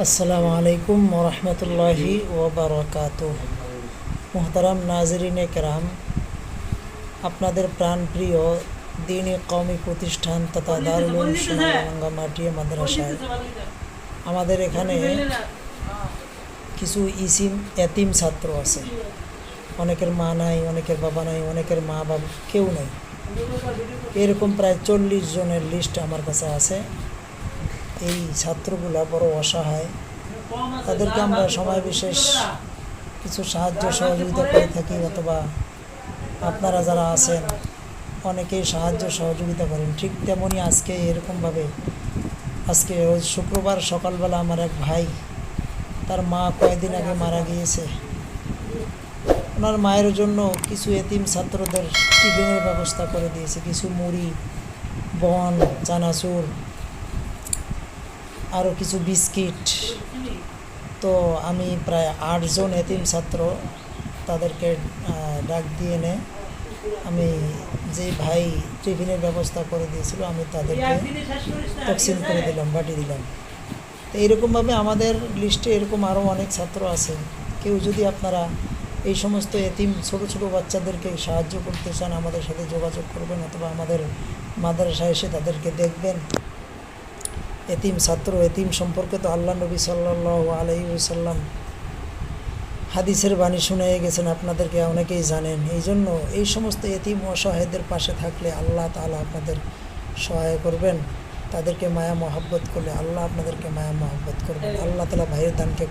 আসসালামু আলাইকুম ওরহমতুল্লাহি ওবরকাতুহ। মুহতারাম নাজরিনে কেরাম, আপনাদের প্রাণপ্রিয় দ্বীনী কওমি প্রতিষ্ঠান তথা দারুল উলুম সোনারগাঁও মাটিয়া মাদ্রাসায় আমাদের এখানে কিছু এতিম ছাত্র আছে। অনেকের মা নাই, অনেকের বাবা নাই, অনেকের মা বাবা কেউ নাই। এরকম প্রায় 40 জনের লিস্ট আমার কাছে আছে। এই ছাত্রগুলা বড় অসহায়। তাদেরকে আমরা সময় বিশেষ কিছু সাহায্য সহযোগিতা করে থাকি, অথবা আপনারা যারা আছেন অনেকেই সাহায্য সহযোগিতা করেন। ঠিক তেমনই আজকে এরকমভাবে আজকে রোজ শুক্রবার সকালবেলা আমার এক ভাই, তার মা কয়েকদিন আগে মারা গিয়েছে। ওনার মায়ের জন্য কিছু এতিম ছাত্রদের টিফিনের ব্যবস্থা করে দিয়েছে, কিছু মুড়ি, বন, চানাচুর, আরও কিছু বিস্কিট। তো আমি প্রায় 8 জন এতিম ছাত্র তাদেরকে ডাক দিয়ে এনে আমি যে ভাই টিফিনের ব্যবস্থা করে দিয়েছিল আমি তাদেরকে তকসিম করে দিলাম, বাটি দিলাম। তো এইরকমভাবে আমাদের লিস্টে এরকম আরও অনেক ছাত্র আছে। কেউ যদি আপনারা এই সমস্ত এতিম ছোট ছোট বাচ্চাদেরকে সাহায্য করতে চান আমাদের সাথে যোগাযোগ করবেন, অথবা আমাদের মাদ্রাসায় এসে তাদেরকে দেখবেন। এতিম ছাত্র এতিম সম্পর্কে তো আল্লাহ নবী সাল্লাল্লাহু আলাইহি ওয়াসাল্লাম হাদিসের বাণী শুনিয়ে গেছেন, আপনাদেরকে অনেকেই জানেন। এই জন্য এই সমস্ত এতিম অসহায়দের পাশে থাকলে আল্লাহ তাআলা আপনাদের সহায় করবেন। তাদেরকে মায়া মহব্বত করলে আল্লাহ আপনাদেরকে মায়া মহব্বত করবেন। আল্লাহ তাআলা ভাইয়ের দানকে